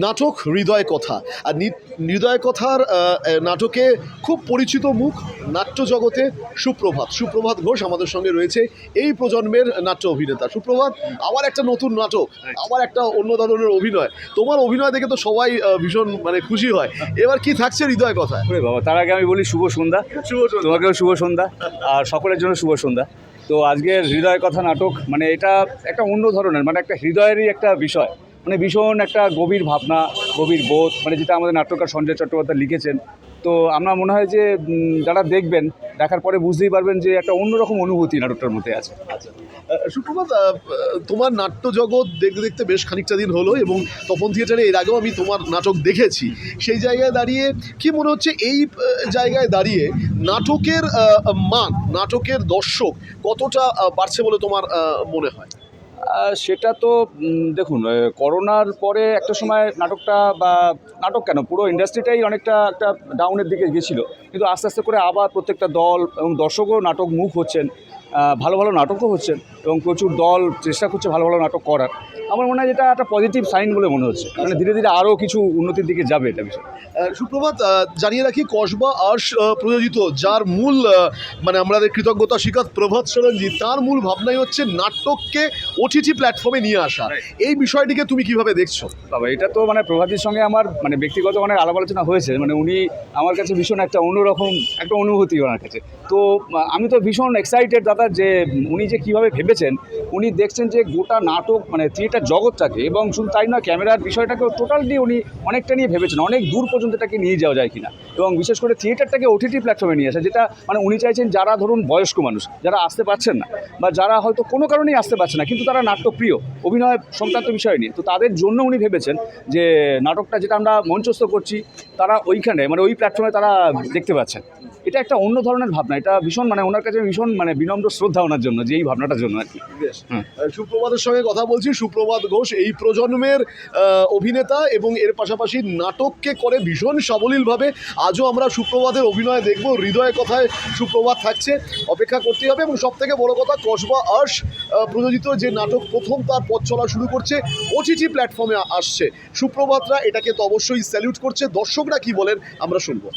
নাটক হৃদয় কথা। আর হৃদয় কথার নাটকে খুব পরিচিত মুখ নাট্য জগতে সুপ্রভাত ঘোষ আমাদের সঙ্গে রয়েছে, এই প্রজন্মের নাট্য অভিনেতা। সুপ্রভাত, আবার একটা নতুন নাটক, আবার একটা অন্য ধরনের অভিনয়। তোমার অভিনয় দেখে তো সবাই ভীষণ খুশি হয়। এবার কি থাকছে হৃদয় কথা? বাবা, তার আগে আমি বলি শুভ সন্ধ্যা। তোমাকেও শুভ সন্ধ্যা, আর সকলের জন্য শুভ সন্ধ্যা। তো আজকের হৃদয় কথা নাটক এটা একটা অন্য ধরনের, একটা হৃদয়েরই একটা বিষয়, ভীষণ একটা গভীর ভাবনা, গভীর বোধ, যেটা আমাদের নাট্যকার সঞ্জয় চট্টোপাধ্যায় লিখেছেন। তো আমার মনে হয় যে যারা দেখবেন, দেখার পরে বুঝতেই পারবেন যে একটা অন্যরকম অনুভূতি নাটকটার মধ্যে আছে। আচ্ছা সুপ্রভাত, তোমার নাট্য জগৎ দেখতে দেখতে বেশ খানিকটা দিন হলো, এবং তপন থিয়েটারে এর আগেও আমি তোমার নাটক দেখেছি। সেই জায়গায় দাঁড়িয়ে কি মনে হচ্ছে, এই জায়গায় দাঁড়িয়ে নাটকের মান, নাটকের দর্শক কতটা বাড়ছে বলে তোমার মনে হয়? সেটা তো দেখুন, করোনার পরে একটা সময় নাটকটা, বা নাটক কেন, পুরো ইন্ডাস্ট্রিটাই অনেকটা একটা ডাউনের দিকে গেছিলো। কিন্তু আস্তে আস্তে করে আবার প্রত্যেকটা দল এবং দর্শকও নাটক মুখ হচ্ছেন, ভালো ভালো নাটকও হচ্ছেন, এবং প্রচুর দল চেষ্টা করছে ভালো ভালো নাটক করার। আমার মনে হয় যেটা একটা পজিটিভ সাইন বলে মনে হচ্ছে, ধীরে ধীরে আরও কিছু উন্নতির দিকে যাবে এটা বিষয়। সুপ্রভাত, জানিয়ে রাখি কসবা আর্টস প্রযোজিত, যার মূল আমাদের কৃতজ্ঞতা স্বীকার প্রভাত সরঞ্জি, তার মূল ভাবনাই হচ্ছে নাটককে ওটিটি প্ল্যাটফর্মে নিয়ে আসা। এই বিষয়টিকে তুমি কিভাবে দেখছো? বাবা, এটা তো প্রভাতির সঙ্গে আমার ব্যক্তিগত অনেক আলাপ আলোচনা হয়েছে। উনি আমার কাছে ভীষণ একটা অন্যরকম একটা অনুভূতি ওনার কাছে। তো আমি তো ভীষণ এক্সাইটেড দাদা, যে উনি যে কীভাবে ভেবেছেন। উনি দেখছেন যে গোটা নাটক থিয়েটার জগৎটাকে, এবং শুধু তাই নয়, ক্যামেরার বিষয়টাকেও টোটালি উনি অনেকটা নিয়ে ভেবেছেন, অনেক দূর পর্যন্ত এটাকে নিয়ে যাওয়া যায় কিনা, এবং বিশেষ করে থিয়েটারটাকে ওটিটি প্ল্যাটফর্মে নিয়ে আসা, যেটা উনি চাইছেন যারা ধরুন বয়স্ক মানুষ, যারা আসতে পারছেন না, বা যারা হয়তো কোনো কারণেই আসতে পারছে না, কিন্তু তারা নাট্যপ্রিয়, অভিনয় সংক্রান্ত বিষয় নিয়ে, তো তাদের জন্য উনি ভেবেছেন যে নাটকটা যেটা আমরা মঞ্চস্থ করছি, তারা ওইখানে ওই প্ল্যাটফর্মে তারা দেখতে পাচ্ছেন। এটা একটা অন্য ধরনের ভাবনা, এটা ভীষণ ওনার কাছে ভীষণ বিনম্র শ্রদ্ধা ওনার জন্য, যে এই ভাবনাটার জন্য আর কি। সুপ্রভাতের সঙ্গে কথা বলছি। সুপ্রভাত ঘোষ এই প্রজন্মের অভিনেতা, এবং এর পাশাপাশি নাটককে করে ভীষণ সাবলীলভাবে। আজও আমরা সুপ্রভাতের অভিনয় দেখব, হৃদয় কথায় সুপ্রভাত থাকছে, অপেক্ষা করতে হবে। এবং সবথেকে বড় কথা, কসবা আর্টস প্রযোজিত যে নাটক প্রথম তার পথ চলা শুরু করছে, ওটিটি প্ল্যাটফর্মে আসছে। সুপ্রভাতরা এটাকে তো অবশ্যই স্যালিউট করছে। দর্শকরা কি বলেন আমরা শুনবো।